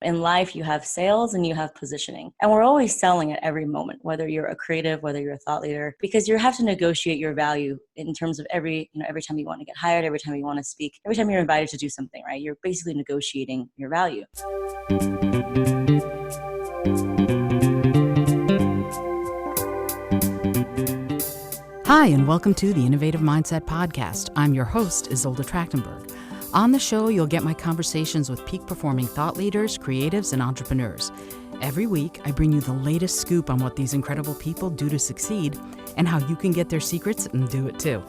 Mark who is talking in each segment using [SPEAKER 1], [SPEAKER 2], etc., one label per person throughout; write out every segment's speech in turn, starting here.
[SPEAKER 1] In life, you have sales and you have positioning. And we're always selling at every moment, whether you're a creative, whether you're a thought leader, because you have to negotiate your value in terms of every time you want to get hired, every time you want to speak, every time you're invited to do something, right? You're basically negotiating your value.
[SPEAKER 2] Hi, and welcome to the Innovative Mindset Podcast. I'm your host, Isolde Trachtenberg. On the show, you'll get my conversations with peak-performing thought leaders, creatives, and entrepreneurs. Every week, I bring you the latest scoop on what these incredible people do to succeed and how you can get their secrets and do it too.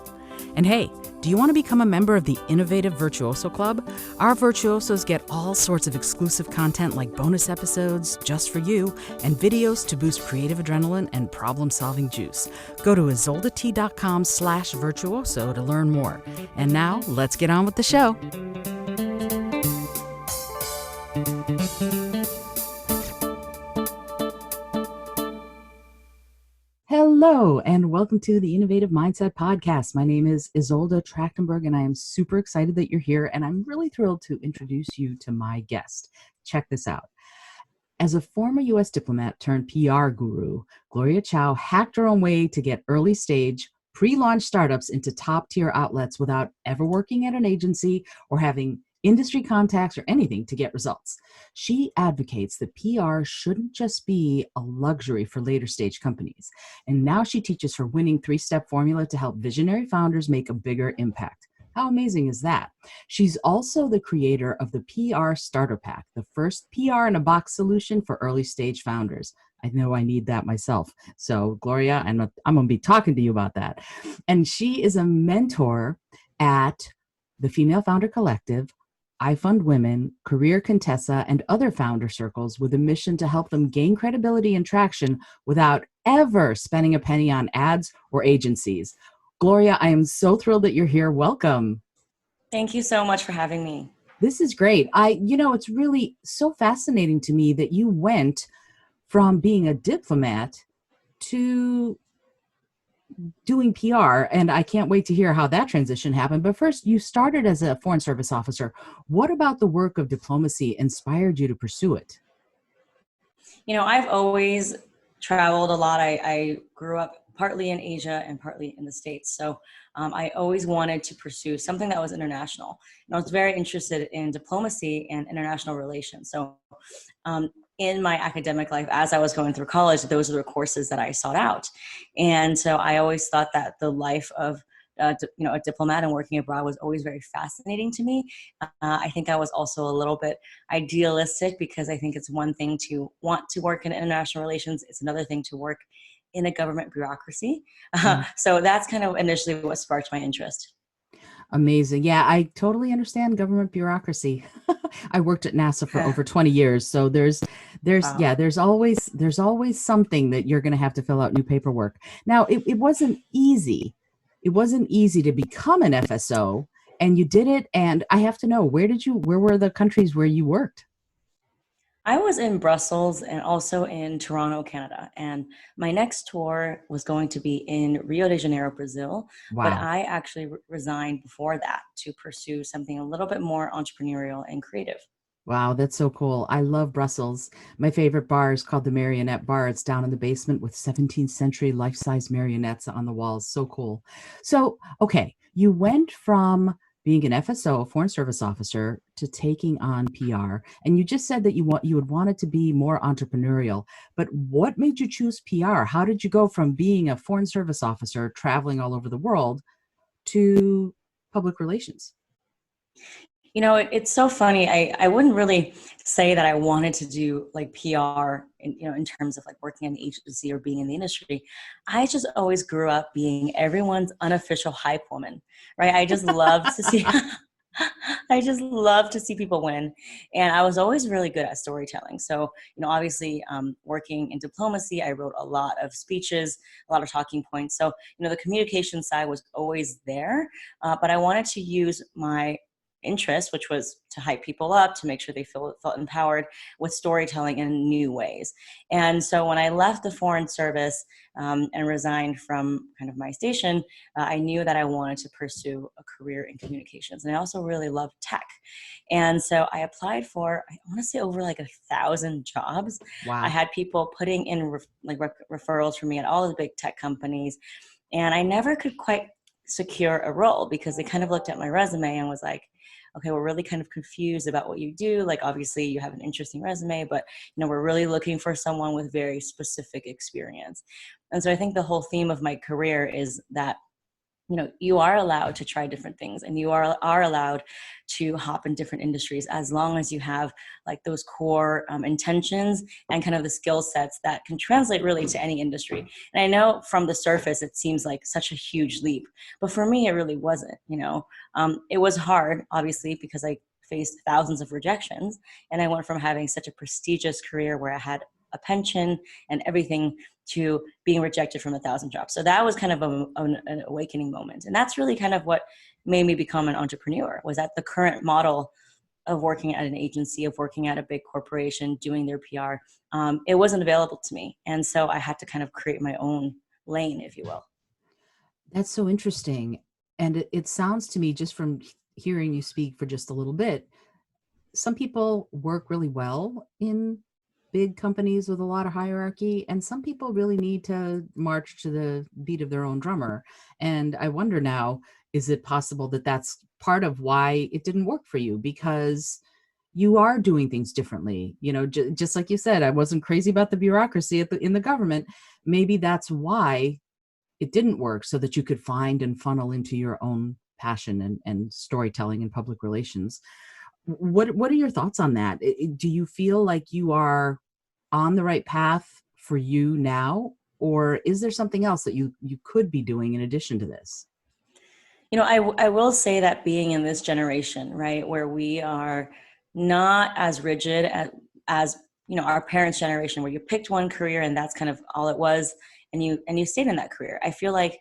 [SPEAKER 2] And hey, do you want to become a member of the Innovative Virtuoso Club? Our virtuosos get all sorts of exclusive content like bonus episodes just for you and videos to boost creative adrenaline and problem-solving juice. Go to isoldet.com/virtuoso to learn more. And now, let's get on with the show. Hello, and welcome to the Innovative Mindset Podcast. My name is Isolde Trachtenberg, and I am super excited that you're here, and I'm really thrilled to introduce you to my guest. Check this out. As a former U.S. diplomat turned PR guru, Gloria Chou hacked her own way to get early-stage, pre-launch startups into top-tier outlets without ever working at an agency or having industry contacts or anything to get results. She advocates that PR shouldn't just be a luxury for later stage companies. And now she teaches her winning 3-step formula to help visionary founders make a bigger impact. How amazing is that? She's also the creator of the PR Starter Pack, the first PR in a box solution for early stage founders. I know I need that myself. So Gloria, I'm going to be talking to you about that. And she is a mentor at the Female Founder Collective, I Fund Women, Career Contessa, and other founder circles with a mission to help them gain credibility and traction without ever spending a penny on ads or agencies. Gloria, I am so thrilled that you're here. Welcome.
[SPEAKER 1] Thank you so much for having me.
[SPEAKER 2] This is great. It's really so fascinating to me that you went from being a diplomat to doing PR, and I can't wait to hear how that transition happened. But first, you started as a Foreign Service officer. What about the work of diplomacy inspired you to pursue it?
[SPEAKER 1] I've always traveled a lot. I grew up partly in Asia and partly in the States. So I always wanted to pursue something that was international. And I was very interested in diplomacy and international relations. So in my academic life, as I was going through college, those are the courses that I sought out. And so I always thought that the life of a diplomat and working abroad was always very fascinating to me. I think I was also a little bit idealistic because I think it's one thing to want to work in international relations. It's another thing to work in a government bureaucracy. So that's kind of initially what sparked my interest.
[SPEAKER 2] Amazing. Yeah, I totally understand government bureaucracy. I worked at NASA for over 20 years. So there's always something that you're going to have to fill out new paperwork. Now, it wasn't easy. It wasn't easy to become an FSO, and you did it. And I have to know, where were the countries where you worked?
[SPEAKER 1] I was in Brussels and also in Toronto, Canada. And my next tour was going to be in Rio de Janeiro, Brazil.
[SPEAKER 2] Wow.
[SPEAKER 1] But I actually resigned before that to pursue something a little bit more entrepreneurial and creative.
[SPEAKER 2] Wow, that's so cool. I love Brussels. My favorite bar is called the Marionette Bar. It's down in the basement with 17th century life-size marionettes on the walls. So cool. So, okay, you went from being an FSO, a Foreign Service officer, to taking on PR. And you just said that you had wanted to be more entrepreneurial. But what made you choose PR? How did you go from being a Foreign Service officer traveling all over the world to public relations?
[SPEAKER 1] It's so funny. I wouldn't really say that I wanted to do like PR in terms of like working in the agency or being in the industry. I just always grew up being everyone's unofficial hype woman, right? I just love to see, I just love to see people win. And I was always really good at storytelling. So, obviously working in diplomacy, I wrote a lot of speeches, a lot of talking points. So, the communication side was always there, but I wanted to use my interest, which was to hype people up, to make sure they felt empowered with storytelling in new ways. And so when I left the Foreign Service and resigned from kind of my station, I knew that I wanted to pursue a career in communications. And I also really loved tech. And so I applied for, I want to say over like 1,000 jobs. I
[SPEAKER 2] Wow.
[SPEAKER 1] had people putting in referrals for me at all the big tech companies. And I never could quite secure a role because they kind of looked at my resume and was like, okay, we're really kind of confused about what you do. Like, obviously you have an interesting resume, but we're really looking for someone with very specific experience. And so I think the whole theme of my career is that you are allowed to try different things, and you are allowed to hop in different industries as long as you have like those core intentions and kind of the skill sets that can translate really to any industry. And I know from the surface it seems like such a huge leap, but for me it really wasn't. It was hard, obviously, because I faced thousands of rejections, and I went from having such a prestigious career where I had a pension and everything to being rejected from 1,000 jobs. So that was kind of an awakening moment. And that's really kind of what made me become an entrepreneur, was that the current model of working at an agency, of working at a big corporation, doing their PR, it wasn't available to me. And so I had to kind of create my own lane, if you will.
[SPEAKER 2] That's so interesting. And it sounds to me, just from hearing you speak for just a little bit, some people work really well in big companies with a lot of hierarchy, and some people really need to march to the beat of their own drummer. And I wonder now, is it possible that that's part of why it didn't work for you? Because you are doing things differently. Just like you said, I wasn't crazy about the bureaucracy in the government. Maybe that's why it didn't work, so that you could find and funnel into your own passion and storytelling and public relations. What are your thoughts on that? Do you feel like you are on the right path for you now, or is there something else that you could be doing in addition to this?
[SPEAKER 1] I will say that being in this generation, right, where we are not as rigid as our parents' generation, where you picked one career and that's kind of all it was, and you stayed in that career. I feel like,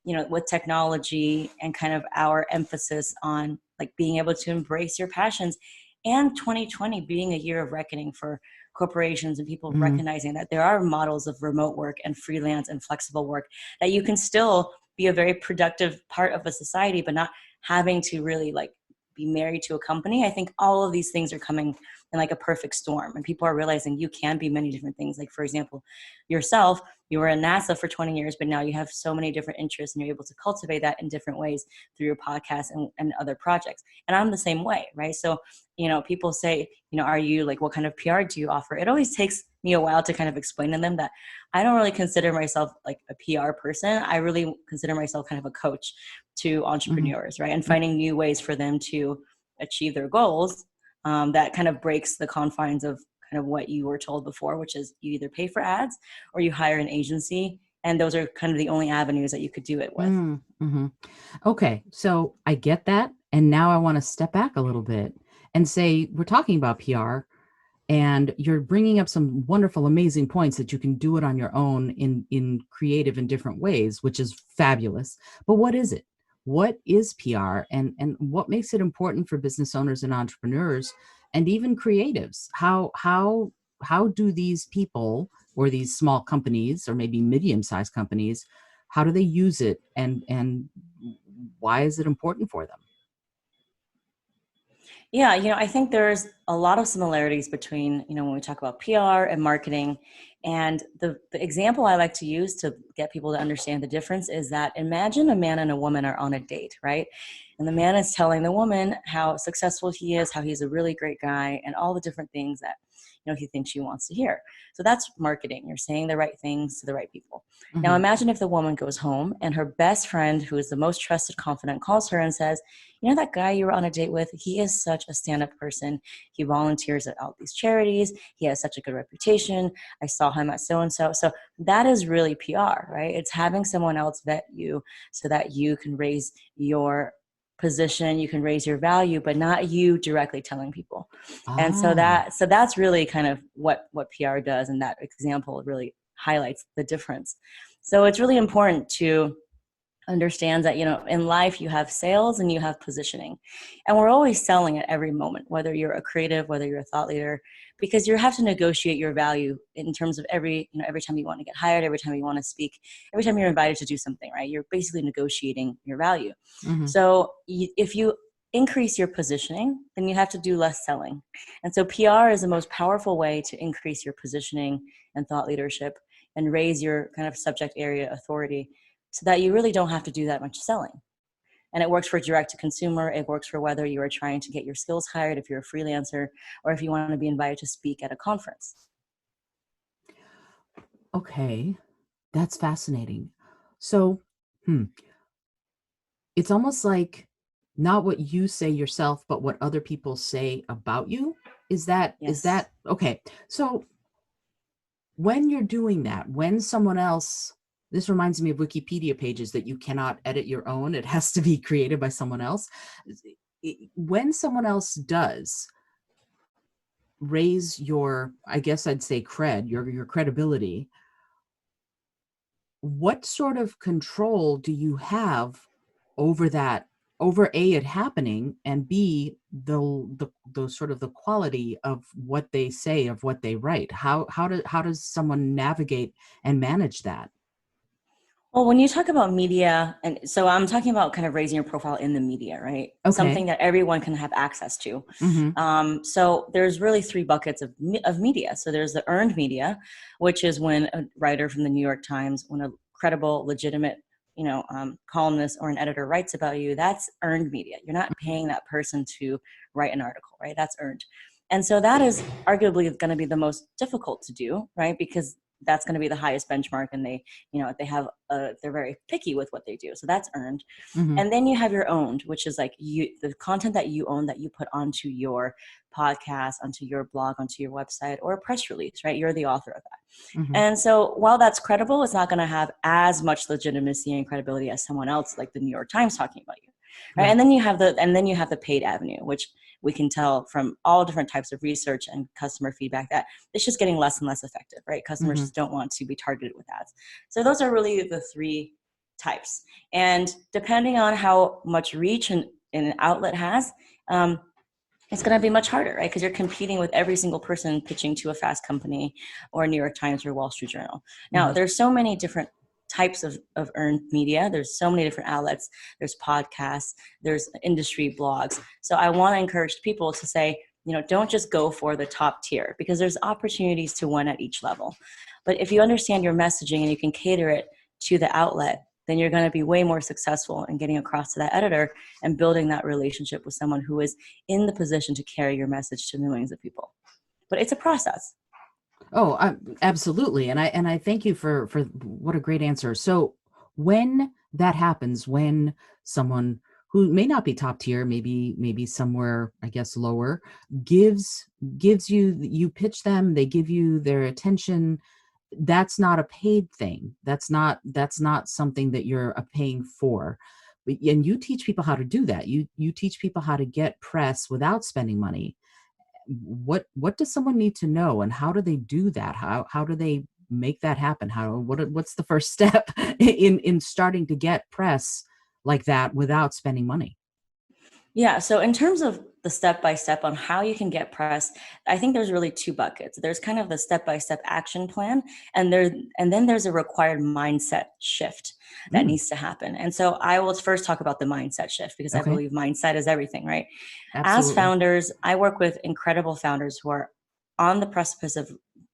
[SPEAKER 1] with technology and kind of our emphasis on like being able to embrace your passions, and 2020 being a year of reckoning for corporations and people
[SPEAKER 2] Mm,
[SPEAKER 1] recognizing that there are models of remote work and freelance and flexible work, that you can still be a very productive part of a society, but not having to really like be married to a company. I think all of these things are coming in like a perfect storm, and people are realizing you can be many different things. Like, for example, yourself, you were in NASA for 20 years, but now you have so many different interests and you're able to cultivate that in different ways through your podcast and other projects. And I'm the same way, right? So, people say, are you like, what kind of PR do you offer? It always takes me a while to kind of explain to them that I don't really consider myself like a PR person. I really consider myself kind of a coach to
[SPEAKER 2] mhm,
[SPEAKER 1] entrepreneurs, right? And
[SPEAKER 2] mm.
[SPEAKER 1] finding new ways for them to achieve their goals, that kind of breaks the confines of kind of what you were told before, which is you either pay for ads or you hire an agency. And those are kind of the only avenues that you could do it with.
[SPEAKER 2] Mhm. Okay, so I get that, and now I want to step back a little bit and say we're talking about PR, and you're bringing up some wonderful, amazing points that you can do it on your own in creative and different ways, which is fabulous. But what is it? What is PR, and what makes it important for business owners and entrepreneurs and even creatives? How do these people, or these small companies, or maybe medium-sized companies, how do they use it, and why is it important for them?
[SPEAKER 1] Yeah, I think there's a lot of similarities between, when we talk about PR and marketing. And the example I like to use to get people to understand the difference is that imagine a man and a woman are on a date, right? And the man is telling the woman how successful he is, how he's a really great guy, and all the different things that, he thinks she wants to hear. So that's marketing. You're saying the right things to the right people. Now
[SPEAKER 2] Hmm.
[SPEAKER 1] imagine if the woman goes home and her best friend, who is the most trusted confidant, calls her and says, that guy you were on a date with, he is such a stand-up person. He volunteers at all these charities. He has such a good reputation. I saw him at so-and-so. So that is really PR, right? It's having someone else vet you so that you can raise your position, you can raise your value, but not you directly telling people. And so
[SPEAKER 2] Ah.
[SPEAKER 1] that's really kind of what PR does. And that example really highlights the difference. So it's really important to understands that, in life you have sales and you have positioning, and we're always selling at every moment, whether you're a creative, whether you're a thought leader, because you have to negotiate your value in terms of every time you want to get hired, every time you want to speak, every time you're invited to do something, right? You're basically negotiating your value.
[SPEAKER 2] Mm-hmm.
[SPEAKER 1] So if you increase your positioning, then you have to do less selling. And so PR is the most powerful way to increase your positioning and thought leadership and raise your kind of subject area authority, so that you really don't have to do that much selling. And it works for direct to consumer. It works for whether you are trying to get your skills hired, if you're a freelancer, or if you want to be invited to speak at a conference.
[SPEAKER 2] Okay, that's fascinating. So, it's almost like not what you say yourself, but what other people say about you. Is that
[SPEAKER 1] Yes.
[SPEAKER 2] okay? So when you're doing that, when someone else, this reminds me of Wikipedia pages that you cannot edit your own, it has to be created by someone else. When someone else does raise your, I guess I'd say your credibility, what sort of control do you have over that, over A, it happening, and B, the sort of the quality of what they say, of what they write? How does someone navigate and manage that?
[SPEAKER 1] Well, when you talk about media, and so I'm talking about kind of raising your profile in the media, right?
[SPEAKER 2] Okay.
[SPEAKER 1] Something that everyone can have access to.
[SPEAKER 2] Mm-hmm.
[SPEAKER 1] So there's really three buckets of media. So there's the earned media, which is when a writer from the New York Times, when a credible, legitimate, columnist or an editor writes about you, that's earned media. You're not paying that person to write an article, right? That's earned. And so that is arguably going to be the most difficult to do, right? Because that's going to be the highest benchmark, and they're very picky with what they do. So that's earned.
[SPEAKER 2] Mm-hmm.
[SPEAKER 1] And then you have your owned, which is like the content that you own, that you put onto your podcast, onto your blog, onto your website, or a press release, right? You're the author of that.
[SPEAKER 2] Mm-hmm.
[SPEAKER 1] And so while that's credible, it's not going to have as much legitimacy and credibility as someone else like the New York Times talking about you. Right.
[SPEAKER 2] Right.
[SPEAKER 1] And then you have the paid avenue, which we can tell from all different types of research and customer feedback that it's just getting less and less effective, right? Customers
[SPEAKER 2] Mm-hmm.
[SPEAKER 1] just don't want to be targeted with ads. So those are really the three types. And depending on how much reach an outlet has, it's going to be much harder, right? Because you're competing with every single person pitching to a Fast Company or New York Times or Wall Street Journal. Now,
[SPEAKER 2] Mm-hmm.
[SPEAKER 1] there's so many different types of earned media. There's so many different outlets. There's podcasts, there's industry blogs. So I want to encourage people to say, don't just go for the top tier, because there's opportunities to win at each level. But if you understand your messaging and you can cater it to the outlet, then you're going to be way more successful in getting across to that editor and building that relationship with someone who is in the position to carry your message to millions of people. But it's a process.
[SPEAKER 2] Oh, absolutely. And I thank you for what a great answer. So when that happens, when someone who may not be top tier, maybe somewhere, I guess, lower, gives you pitch them, they give you their attention, that's not a paid thing. That's not something that you're paying for. And you teach people how to do that. You teach people how to get press without spending money. What does someone need to know, and how do they do that? How do they make that happen? What's the first step in starting to get press like that without spending money?
[SPEAKER 1] Yeah. So in terms of the step-by-step on how you can get press, I think there's really two buckets. There's kind of the step-by-step action plan, and then there's a required mindset shift that
[SPEAKER 2] Mm,
[SPEAKER 1] needs to happen. And so I will first talk about the mindset shift, because I
[SPEAKER 2] okay,
[SPEAKER 1] believe mindset is everything, right? As
[SPEAKER 2] absolutely.
[SPEAKER 1] founders, I work with incredible founders who are on the precipice of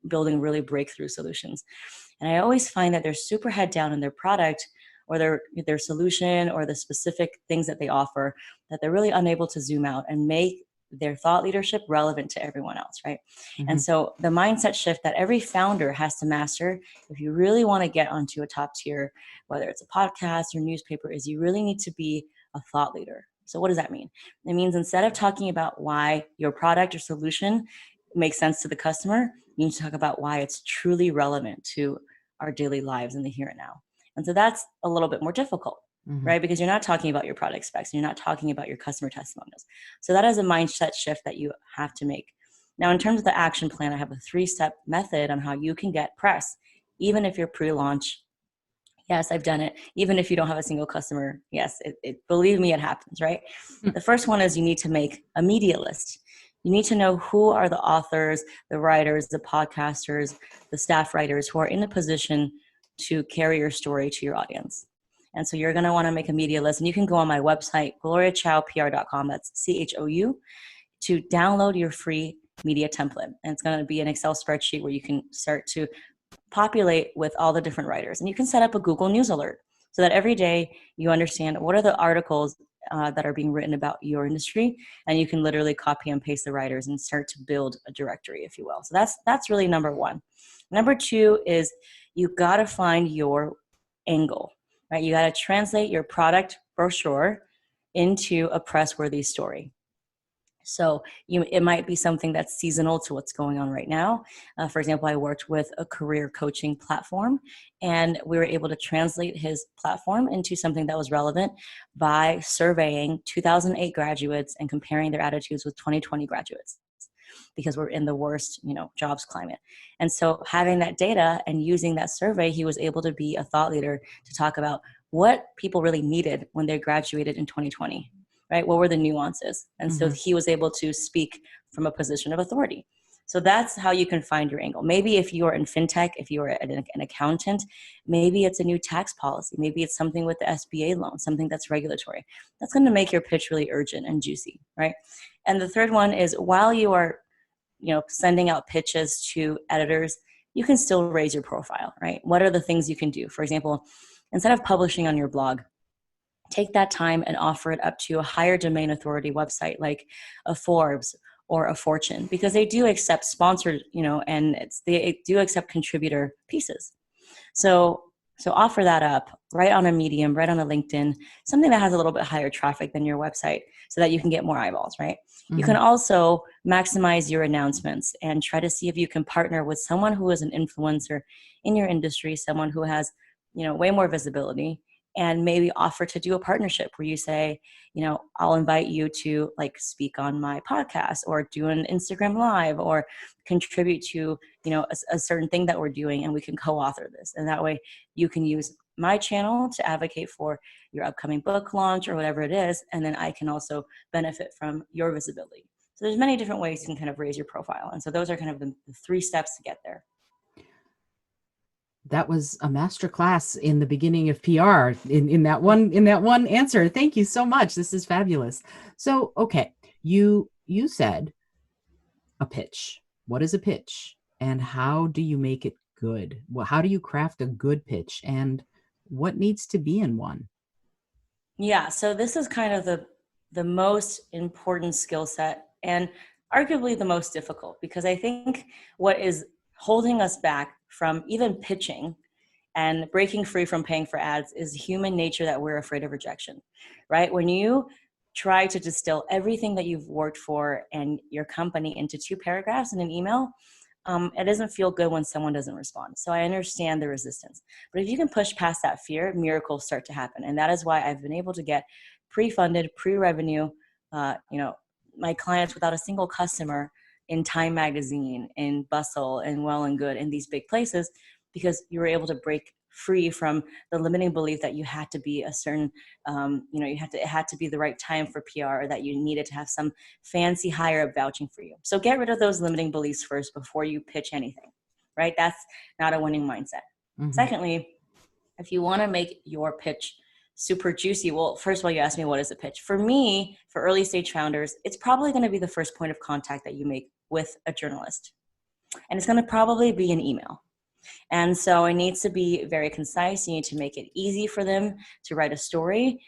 [SPEAKER 1] building really breakthrough solutions. And I always find that they're super head down in their product or their solution or the specific things that they offer, that they're really unable to zoom out and make their thought leadership relevant to everyone else, right?
[SPEAKER 2] Hmm.
[SPEAKER 1] And so the mindset shift that every founder has to master if you really want to get onto a top tier, whether it's a podcast or newspaper, is you really need to be a thought leader. So what does that mean? It means instead of talking about why your product or solution makes sense to the customer, you need to talk about why it's truly relevant to our daily lives in the here and now. And so that's a little bit more difficult,
[SPEAKER 2] Hmm.
[SPEAKER 1] right? Because you're not talking about your product specs and you're not talking about your customer testimonials. So that is a mindset shift that you have to make. Now, in terms of the action plan, I have a 3-step method on how you can get press, even if you're pre-launch, Yes, I've done it. Even if you don't have a single customer, yes, believe me, it happens, right? The first one is you need to make a media list. You need to know who are the authors, the writers, the podcasters, the staff writers who are in a position to carry your story to your audience. And so you're going to want to make a media list. And you can go on my website, gloriachoupr.com, that's CHOU, to download your free media template. And it's going to be an Excel spreadsheet where you can start to populate with all the different writers. And you can set up a Google News alert so that every day you understand what are the articles that are being written about your industry, and you can literally copy and paste the writers and start to build a directory, if you will. So that's really number one. Number two is you got to find your angle, right? You got to translate your product brochure into a press-worthy story. So it might be something that's seasonal to what's going on right now. For example, I worked with a career coaching platform, and we were able to translate his platform into something that was relevant by surveying 2008 graduates and comparing their attitudes with 2020 graduates, because we're in the worst, jobs climate. And so having that data and using that survey, he was able to be a thought leader to talk about what people really needed when they graduated in 2020. Right? What were the nuances? And so he was able to speak from a position of authority. So that's how you can find your angle. Maybe if you're in fintech, if you're an accountant, maybe it's a new tax policy. Maybe it's something with the SBA loan, something that's regulatory. That's going to make your pitch really urgent and juicy, right? And the third one is, while you are, sending out pitches to editors, you can still raise your profile, right? What are the things you can do? For example, instead of publishing on your blog, take that time and offer it up to a higher domain authority website like a Forbes or a Fortune, because they do accept sponsored, and they do accept contributor pieces. So offer that up right on a Medium, right on a LinkedIn, something that has a little bit higher traffic than your website so that you can get more eyeballs, right? You can also maximize your announcements and try to see if you can partner with someone who is an influencer in your industry, someone who has, way more visibility, and maybe offer to do a partnership where you say, I'll invite you to speak on my podcast or do an Instagram live or contribute to, a certain thing that we're doing, and we can co-author this. And that way you can use my channel to advocate for your upcoming book launch or whatever it is. And then I can also benefit from your visibility. So there's many different ways you can kind of raise your profile. And so those are kind of the 3 steps to get there.
[SPEAKER 2] That was a master class in the beginning of PR in that one answer. Thank you so much. This is fabulous. So, okay, you said a pitch. What is a pitch, and how do you make it good? Well, how do you craft a good pitch, and what needs to be in one?
[SPEAKER 1] Yeah, so this is kind of the most important skill set, and arguably the most difficult, because I think what is holding us back from even pitching and breaking free from paying for ads is human nature, that we're afraid of rejection, right? When you try to distill everything that you've worked for and your company into 2 paragraphs in an email, it doesn't feel good when someone doesn't respond. So I understand the resistance. But if you can push past that fear, miracles start to happen. And that is why I've been able to get pre-funded, pre-revenue, my clients without a single customer in Time Magazine, in Bustle, and Well and Good, in these big places, because you were able to break free from the limiting belief that you had to be a certain, it had to be the right time for PR, or that you needed to have some fancy hire vouching for you. So get rid of those limiting beliefs first before you pitch anything, right? That's not a winning mindset. Secondly, if you want to make your pitch super juicy, well, first of all, you asked me, what is a pitch? For me, for early stage founders, it's probably going to be the first point of contact that you make with a journalist. And it's going to probably be an email. And so it needs to be very concise. You need to make it easy for them to write a story.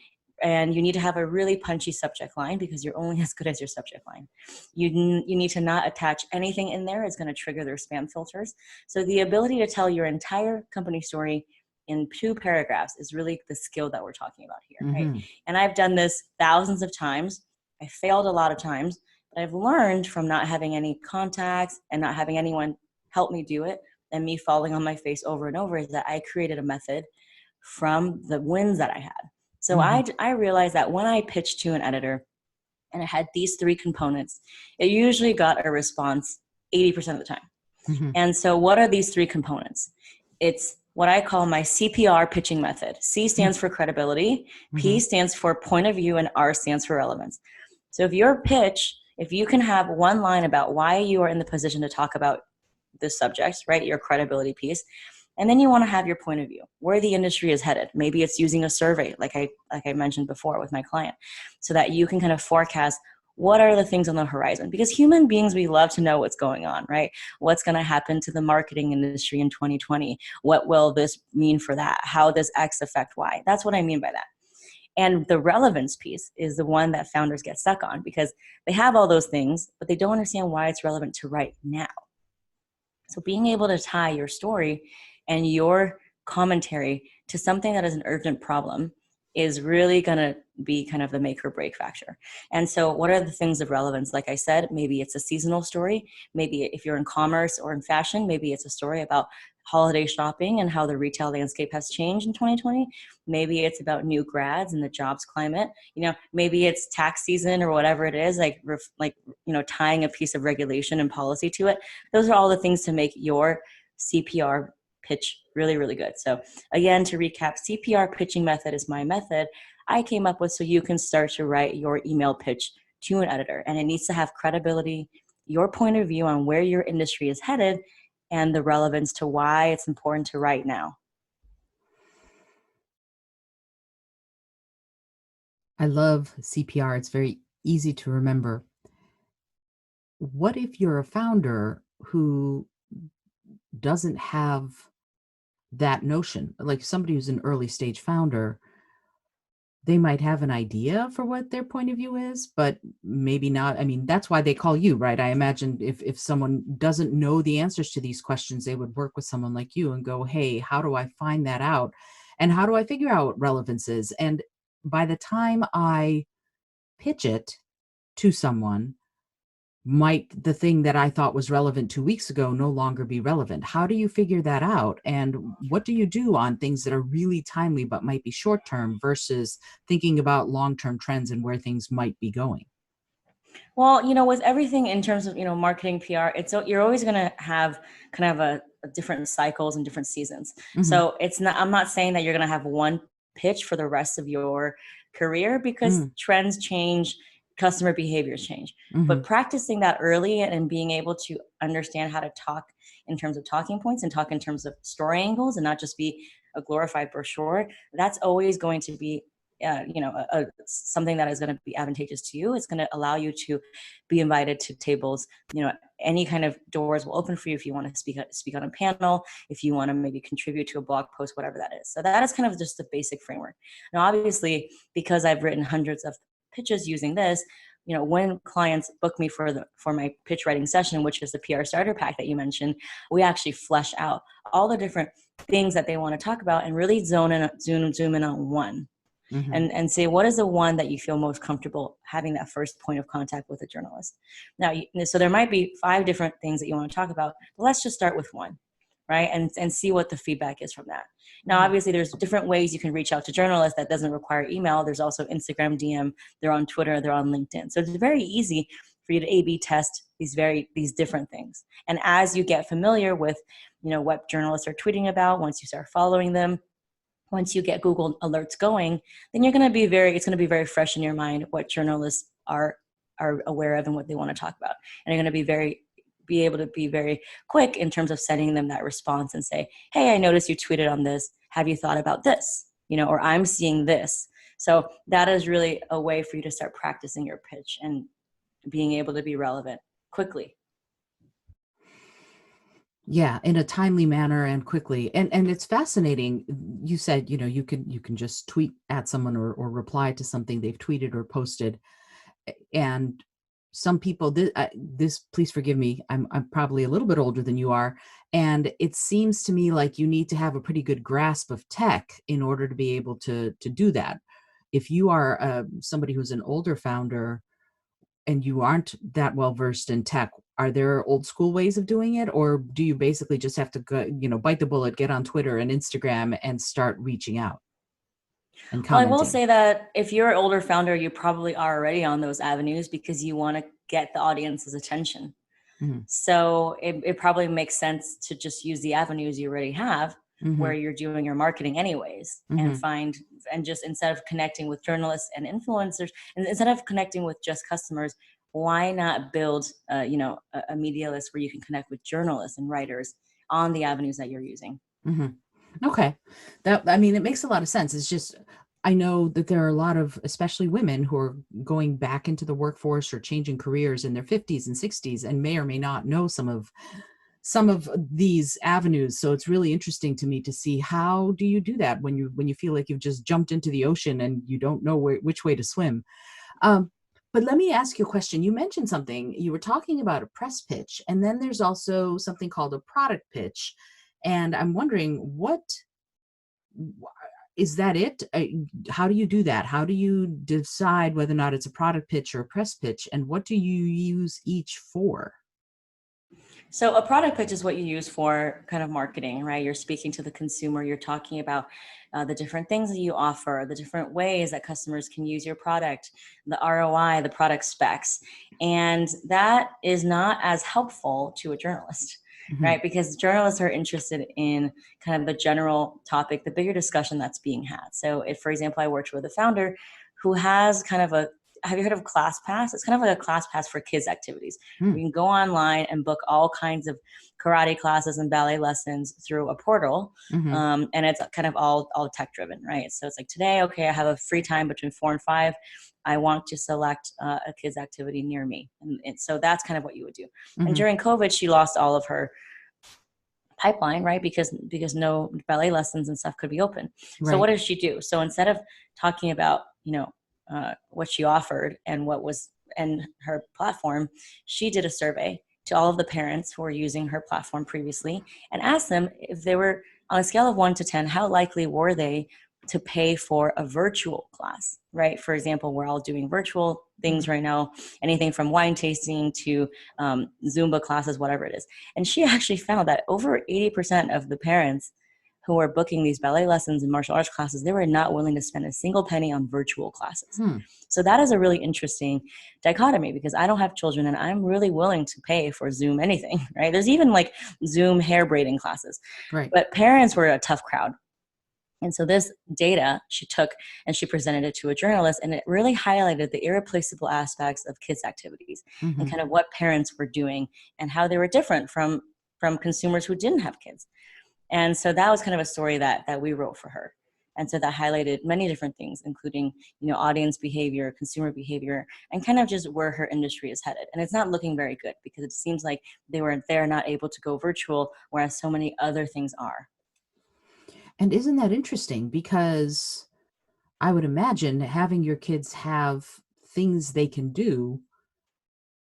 [SPEAKER 1] And you need to have a really punchy subject line, because you're only as good as your subject line. You need to not attach anything in there. It's going to trigger their spam filters. So the ability to tell your entire company story in 2 paragraphs is really the skill that we're talking about here, right? And I've done this thousands of times. I failed a lot of times, but I've learned from not having any contacts and not having anyone help me do it, and me falling on my face over and over, is that I created a method from the wins that I had. So I realized that when I pitched to an editor and it had these 3 components, it usually got a response 80% of the time. And so what are these 3 components? It's what I call my CPR pitching method. C stands for credibility, P
[SPEAKER 2] Mm-hmm.
[SPEAKER 1] stands for point of view, and R stands for relevance. So if your pitch, if you can have one line about why you are in the position to talk about this subject, right, your credibility piece, and then you want to have your point of view, where the industry is headed. Maybe it's using a survey, like I mentioned before with my client, so that you can kind of forecast what are the things on the horizon. Because human beings, we love to know what's going on, right? What's going to happen to the marketing industry in 2020? What will this mean for that? How does X affect Y? That's what I mean by that. And the relevance piece is the one that founders get stuck on, because they have all those things, but they don't understand why it's relevant to right now. So being able to tie your story and your commentary to something that is an urgent problem is really going to be kind of the make or break factor. And so what are the things of relevance? Like I said, maybe it's a seasonal story. Maybe if you're in commerce or in fashion, maybe it's a story about holiday shopping and how the retail landscape has changed in 2020. Maybe it's about new grads and the jobs climate. Maybe it's tax season or whatever it is, tying a piece of regulation and policy to it. Those are all the things to make your CPR pitch really, really good. So again, to recap, CPR pitching method is my method I came up with so you can start to write your email pitch to an editor. And it needs to have credibility, your point of view on where your industry is headed, and the relevance to why it's important to write now.
[SPEAKER 2] I love CPR. It's very easy to remember. What if you're a founder who doesn't have that notion? Like somebody who's an early stage founder, they might have an idea for what their point of view is, but maybe not. I mean, that's why they call you, right? I imagine if someone doesn't know the answers to these questions, they would work with someone like you and go, hey, how do I find that out? And how do I figure out what relevance is? And by the time I pitch it to someone, might the thing that I thought was relevant 2 weeks ago no longer be relevant? How do you figure that out? And what do you do on things that are really timely but might be short term versus thinking about long term trends and where things might be going?
[SPEAKER 1] Well, with everything in terms of, marketing PR, you're always going to have kind of a different cycles and different seasons.
[SPEAKER 2] Mm-hmm.
[SPEAKER 1] So I'm not saying that you're going to have one pitch for the rest of your career, because
[SPEAKER 2] Mm-hmm.
[SPEAKER 1] trends change, customer behaviors change.
[SPEAKER 2] Mm-hmm.
[SPEAKER 1] But practicing that early and being able to understand how to talk in terms of talking points and talk in terms of story angles and not just be a glorified brochure, that's always going to be something that is going to be advantageous to you. It's going to allow you to be invited to tables. Any kind of doors will open for you if you want to speak on a panel, if you want to maybe contribute to a blog post, whatever that is. So that is kind of just the basic framework. Now, obviously, because I've written hundreds of pitches using this, when clients book me for my pitch writing session, which is the PR starter pack that you mentioned, we actually flesh out all the different things that they want to talk about and really zoom in on one.
[SPEAKER 2] Mm-hmm.
[SPEAKER 1] And say, what is the one that you feel most comfortable having that first point of contact with a journalist? Now, so there might be 5 different things that you want to talk about, but let's just start with one, right? And see what the feedback is from that. Now, obviously, there's different ways you can reach out to journalists that doesn't require email. There's also Instagram DM, they're on Twitter, they're on LinkedIn. So it's very easy for you to A/B test these different things. And as you get familiar with, what journalists are tweeting about, once you start following them, once you get Google alerts going, then it's going to be very fresh in your mind what journalists are aware of and what they want to talk about. And you're going to be able to be very quick in terms of sending them that response and say, hey, I noticed you tweeted on this. Have you thought about this? Or I'm seeing this. So that is really a way for you to start practicing your pitch and being able to be relevant quickly.
[SPEAKER 2] Yeah, in a timely manner and quickly. And it's fascinating. You said, you can just tweet at someone or reply to something they've tweeted or posted. And some people, this please forgive me, I'm probably a little bit older than you are, and it seems to me like you need to have a pretty good grasp of tech in order to be able to do that. If you are somebody who's an older founder and you aren't that well versed in tech, are there old school ways of doing it, or do you basically just have to go, bite the bullet, get on Twitter and Instagram and start reaching out and
[SPEAKER 1] Well, I will
[SPEAKER 2] commenting?
[SPEAKER 1] say that if you're an older founder, you probably are already on those avenues because you want to get the audience's attention.
[SPEAKER 2] Mhm.
[SPEAKER 1] So it probably makes sense to just use the avenues you already have.
[SPEAKER 2] Mm-hmm.
[SPEAKER 1] where you're doing your marketing anyways, and
[SPEAKER 2] Mm-hmm.
[SPEAKER 1] just instead of connecting with journalists and influencers, and instead of connecting with just customers, why not build a media list where you can connect with journalists and writers on the avenues that you're using?
[SPEAKER 2] Mm-hmm. Okay. I mean, it makes a lot of sense. It's just, I know that there are a lot of, especially women, who are going back into the workforce or changing careers in their 50s and 60s and may or may not know some of these avenues. So it's really interesting to me to see, how do you do that when you feel like you've just jumped into the ocean and you don't know which way to swim. Um, but let me ask you a question. You mentioned something. You were talking about a press pitch, and then there's also something called a product pitch. And I'm wondering, what is that it? How do you do that? How do you decide whether or not it's a product pitch or a press pitch? And what do you use each for?
[SPEAKER 1] So a product pitch is what you use for kind of marketing, right? You're speaking to the consumer. You're talking about the different things that you offer, the different ways that customers can use your product, the ROI, the product specs. And that is not as helpful to a journalist,
[SPEAKER 2] Hmm.
[SPEAKER 1] right? Because journalists are interested in kind of the general topic, the bigger discussion that's being had. So if, for example, I worked with a founder who has kind of a, have you heard of ClassPass? It's kind of like a class pass for kids activities. We can go online and book all kinds of karate classes and ballet lessons through a portal.
[SPEAKER 2] Mm-hmm.
[SPEAKER 1] And it's kind of all tech driven, right? So it's like, today, okay, I have a free time between 4 and 5. I want to select a kids activity near me. And so that's kind of what you would do. And
[SPEAKER 2] Hmm.
[SPEAKER 1] during COVID, she lost all of her pipeline, right? Because no ballet lessons and stuff could be open. So what
[SPEAKER 2] Right.
[SPEAKER 1] does she do? So instead of talking about, what she offered and what was in her platform, she did a survey to all of the parents who were using her platform previously and asked them if they were, on a scale of 1 to 10, how likely were they to pay for a virtual class, right? For example, we're all doing virtual things
[SPEAKER 2] Hmm.
[SPEAKER 1] right now, anything from wine tasting to Zumba classes, whatever it is. And she actually found that over 80% of the parents who were booking these ballet lessons and martial arts classes, they were not willing to spend a single penny on virtual classes.
[SPEAKER 2] Hmm.
[SPEAKER 1] So that is a really interesting dichotomy, because I don't have children and I'm really willing to pay for Zoom anything, right? There's even like Zoom hair braiding classes,
[SPEAKER 2] Right.
[SPEAKER 1] but parents were a tough crowd. And so this data she took and she presented it to a journalist, and it really highlighted the irreplaceable aspects of kids' activities and
[SPEAKER 2] Hmm.
[SPEAKER 1] kind of what parents were doing and how they were different from consumers who didn't have kids. And so that was kind of a story that we wrote for her. And so that highlighted many different things, including, audience behavior, consumer behavior, and kind of just where her industry is headed. And it's not looking very good, because it seems like they're not able to go virtual, whereas so many other things are.
[SPEAKER 2] And isn't that interesting? Because I would imagine having your kids have things they can do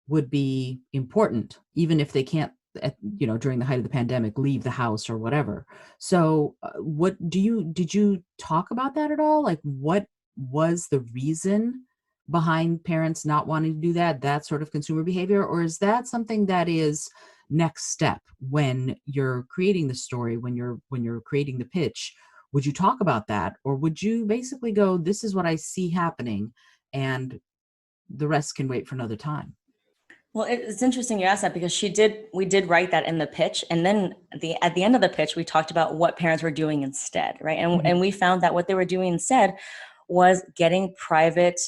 [SPEAKER 2] would be important, even if they can't, during the height of the pandemic, leave the house or whatever. So, did you talk about that at all? Like, what was the reason behind parents not wanting to do that sort of consumer behavior? Or is that something that is next step when you're creating the story, when you're creating the pitch? Would you talk about that? Or would you basically go, this is what I see happening, and the rest can wait for another time?
[SPEAKER 1] Well, it's interesting you asked that, because we did write that in the pitch. And then at the end of the pitch, we talked about what parents were doing instead, right? And
[SPEAKER 2] Mhm.
[SPEAKER 1] we found that what they were doing instead was getting private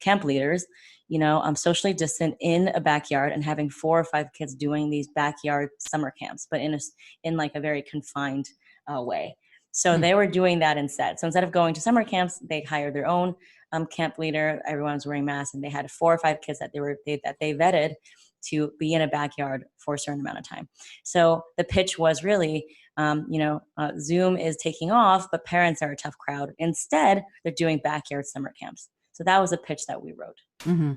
[SPEAKER 1] camp leaders, socially distant in a backyard, and having 4 or 5 kids doing these backyard summer camps, but in like a very confined way. So
[SPEAKER 2] Hmm.
[SPEAKER 1] they were doing that instead. So instead of going to summer camps, they hired their own camp leader. Everyone was wearing masks, and they had 4 or 5 kids that they vetted to be in a backyard for a certain amount of time. So the pitch was really, Zoom is taking off, but parents are a tough crowd. Instead, they're doing backyard summer camps. So that was a pitch that we wrote.
[SPEAKER 2] Hmm.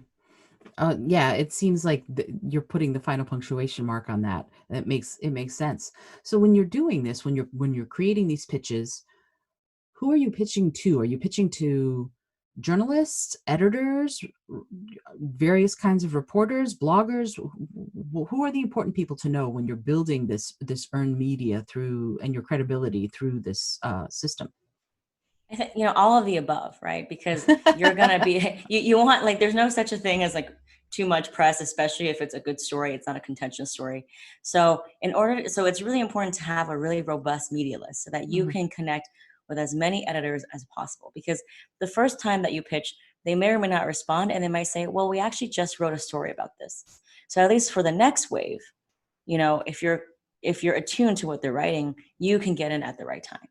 [SPEAKER 2] Yeah, it seems like you're putting the final punctuation mark on that. It makes sense. So when you're doing this, when you're creating these pitches, who are you pitching to? Are you pitching to journalists, editors, various kinds of reporters, bloggers? Who are the important people to know when you're building this earned media through, and your credibility through this system?
[SPEAKER 1] I think, all of the above, right? Because you're going to be, you want, like, there's no such a thing as like too much press, especially if it's a good story. It's not a contentious story. So so it's really important to have a really robust media list so that you
[SPEAKER 2] Mm-hmm.
[SPEAKER 1] can connect with as many editors as possible. Because the first time that you pitch, they may or may not respond, and they might say, well, we actually just wrote a story about this. So at least for the next wave, if you're attuned to what they're writing, you can get in at the right time.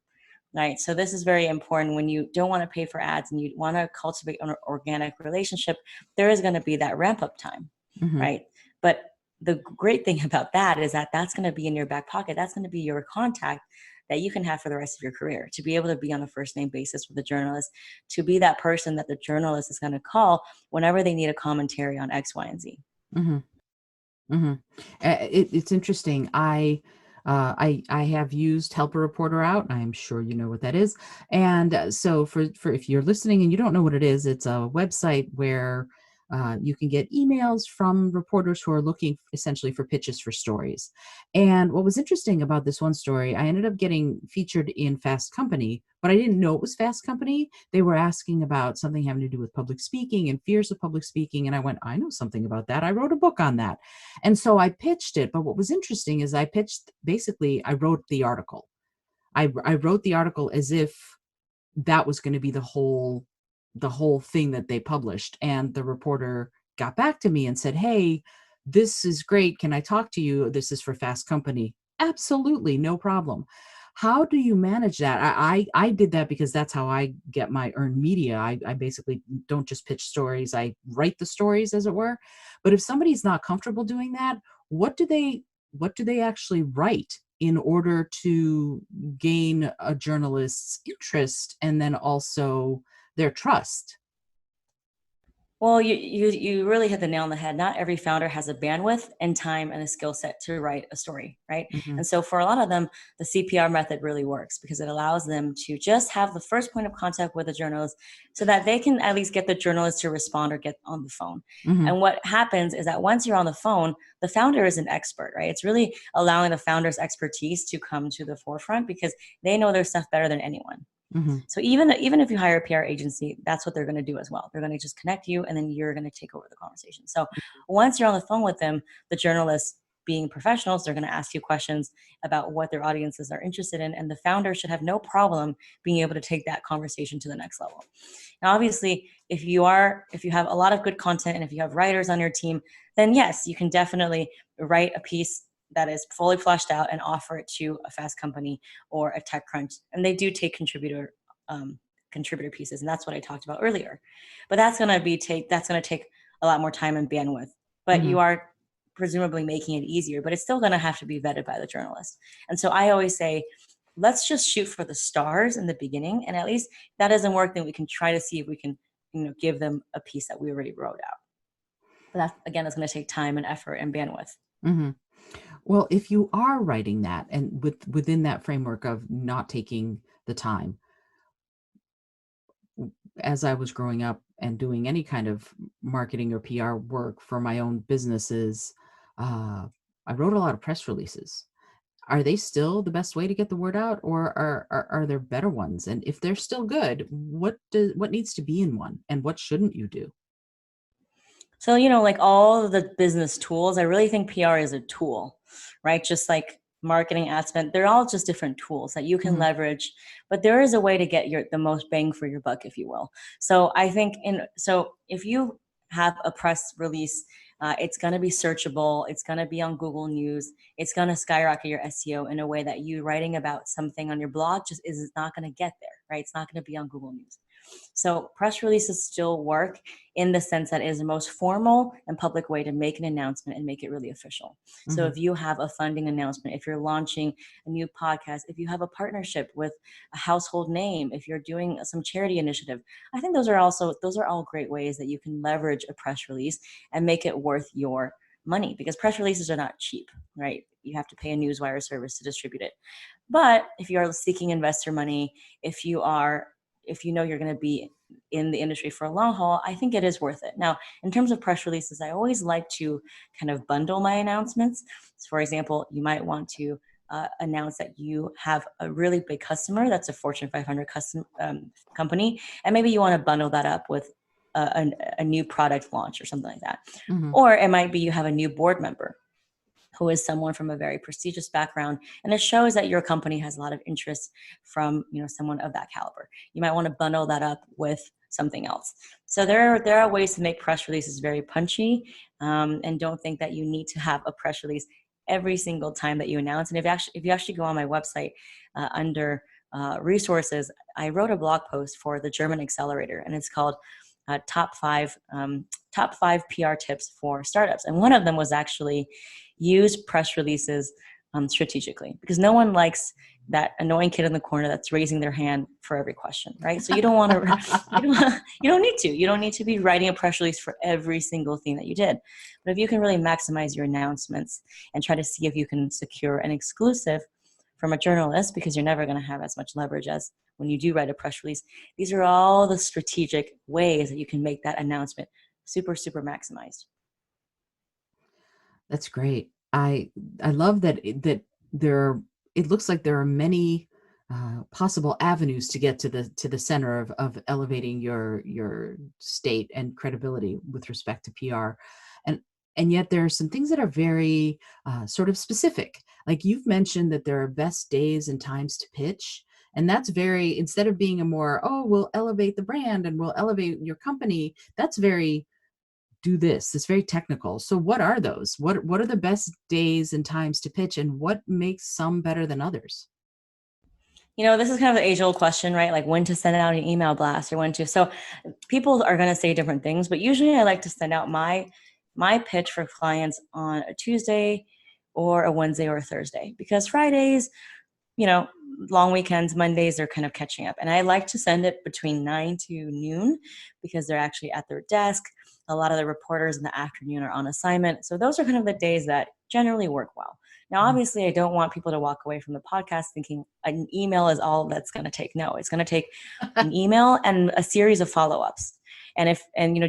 [SPEAKER 1] Right. So this is very important when you don't want to pay for ads and you want to cultivate an organic relationship. There is going to be that ramp up time.
[SPEAKER 2] Mm-hmm.
[SPEAKER 1] Right. But the great thing about that is that that's going to be in your back pocket. That's going to be your contact that you can have for the rest of your career, to be able to be on a first name basis with a journalist, to be that person that the journalist is going to call whenever they need a commentary on X, Y, and Z.
[SPEAKER 2] Mm-hmm. Mm-hmm. It's interesting. I have used Help a Reporter Out. I'm sure you know what that is. And so for if you're listening and you don't know what it is, it's a website where you can get emails from reporters who are looking essentially for pitches for stories. And what was interesting about this one story, I ended up getting featured in Fast Company, but I didn't know it was Fast Company. They were asking about something having to do with public speaking and fears of public speaking. And I went, I know something about that. I wrote a book on that. And so I pitched it. But what was interesting is I wrote the article. I wrote the article as if that was going to be the whole thing that they published. And the reporter got back to me and said, hey, this is great. Can I talk to you? This is for Fast Company. Absolutely, no problem. How do you manage that? I did that because that's how I get my earned media. I basically don't just pitch stories. I write the stories, as it were. But if somebody's not comfortable doing that, what do they actually write in order to gain a journalist's interest and then also their trust?
[SPEAKER 1] Well, you really hit the nail on the head. Not every founder has a bandwidth and time and a skill set to write a story, right?
[SPEAKER 2] Mm-hmm.
[SPEAKER 1] And so for a lot of them, the CPR method really works because it allows them to just have the first point of contact with a journalist so that they can at least get the journalist to respond or get on the phone.
[SPEAKER 2] Mm-hmm.
[SPEAKER 1] And what happens is that once you're on the phone, the founder is an expert, right? It's really allowing the founder's expertise to come to the forefront because they know their stuff better than anyone.
[SPEAKER 2] Mm-hmm.
[SPEAKER 1] So even if you hire a PR agency, that's what they're going to do as well. They're going to just connect you, and then you're going to take over the conversation. So once you're on the phone with them, the journalists, being professionals, they're going to ask you questions about what their audiences are interested in, and the founder should have no problem being able to take that conversation to the next level. Now, obviously, if you have a lot of good content and if you have writers on your team, then yes, you can definitely write a piece that is fully fleshed out and offer it to a Fast Company or a TechCrunch, and they do take contributor pieces, and that's what I talked about earlier. But that's going to take a lot more time and bandwidth. But
[SPEAKER 2] Mm-hmm.
[SPEAKER 1] you are presumably making it easier, but it's still going to have to be vetted by the journalist. And so I always say, let's just shoot for the stars in the beginning, and at least if that doesn't work, then we can try to see if we can give them a piece that we already wrote out. But that again is going to take time and effort and bandwidth.
[SPEAKER 2] Mm-hmm. Well, if you are writing that and within that framework of not taking the time, as I was growing up and doing any kind of marketing or PR work for my own businesses, uh, I wrote a lot of press releases. Are they still the best way to get the word out, or are there better ones? And if they're still good, what needs to be in one, and what shouldn't you do?
[SPEAKER 1] So, like all of the business tools, I really think PR is a tool, right? Just like marketing, ad spend, they're all just different tools that you can
[SPEAKER 2] Mm-hmm.
[SPEAKER 1] leverage, but there is a way to get the most bang for your buck, if you will. So I think so if you have a press release, it's going to be searchable. It's going to be on Google News. It's going to skyrocket your SEO in a way that you writing about something on your blog just is not going to get there, right? It's not going to be on Google News. So press releases still work in the sense that it is the most formal and public way to make an announcement and make it really official. So
[SPEAKER 2] Mm-hmm.
[SPEAKER 1] if you have a funding announcement, if you're launching a new podcast, if you have a partnership with a household name, if you're doing some charity initiative, I think those are all great ways that you can leverage a press release and make it worth your money, because press releases are not cheap, right? You have to pay a newswire service to distribute it. But if you are seeking investor money, if you know you're going to be in the industry for a long haul, I think it is worth it. Now, in terms of press releases, I always like to kind of bundle my announcements. So for example, you might want to announce that you have a really big customer that's a Fortune 500 company, and maybe you want to bundle that up with a new product launch or something like that.
[SPEAKER 2] Mm-hmm.
[SPEAKER 1] Or it might be you have a new board member who is someone from a very prestigious background, and it shows that your company has a lot of interest from someone of that caliber. You might want to bundle that up with something else. So there are ways to make press releases very punchy, and don't think that you need to have a press release every single time that you announce. And if you actually go on my website under resources, I wrote a blog post for the German Accelerator, and it's called top five PR tips for startups. And one of them was actually use press releases strategically, because no one likes that annoying kid in the corner that's raising their hand for every question, right? So you don't want to, you don't need to be writing a press release for every single thing that you did. But if you can really maximize your announcements and try to see if you can secure an exclusive from a journalist, because you're never going to have as much leverage as when you do write a press release. These are all the strategic ways that you can make that announcement super, super maximized.
[SPEAKER 2] That's great. I love that it looks like there are many possible avenues to get to the center of elevating your state and credibility with respect to PR, and yet there are some things that are very sort of specific. Like you've mentioned that there are best days and times to pitch, and that's very, instead of being a more, oh, we'll elevate the brand and we'll elevate your company, that's very do this. It's very technical. So what are those? What are the best days and times to pitch, and what makes some better than others?
[SPEAKER 1] This is kind of the age old question, right? Like when to send out an email blast or when to. So people are going to say different things, but usually I like to send out my pitch for clients on a Tuesday or a Wednesday or a Thursday, because Fridays, long weekends, Mondays, they're kind of catching up. And I like to send it between 9 to noon, because they're actually at their desk. A lot of the reporters in the afternoon are on assignment. So those are kind of the days that generally work well. Now, obviously, I don't want people to walk away from the podcast thinking an email is all that's going to take. No, it's going to take an email and a series of follow-ups. And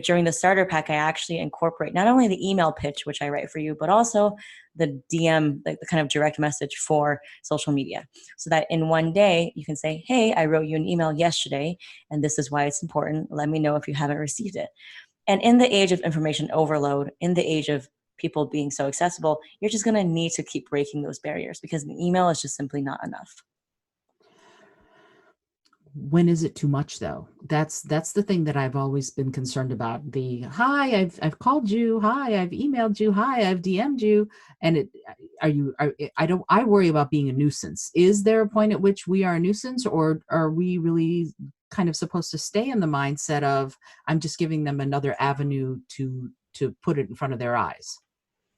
[SPEAKER 1] during the starter pack, I actually incorporate not only the email pitch, which I write for you, but also the DM, like the kind of direct message for social media, so that in one day you can say, hey, I wrote you an email yesterday, and this is why it's important. Let me know if you haven't received it. And in the age of information overload, in the age of people being so accessible, you're just going to need to keep breaking those barriers, because an email is just simply not enough.
[SPEAKER 2] When is it too much though? That's the thing that I've always been concerned about. The hi, I've called you, hi, I've emailed you, hi, I've DM'd you, and I worry about being a nuisance. Is there a point at which we are a nuisance, or are we really kind of supposed to stay in the mindset of I'm just giving them another avenue to put it in front of their eyes?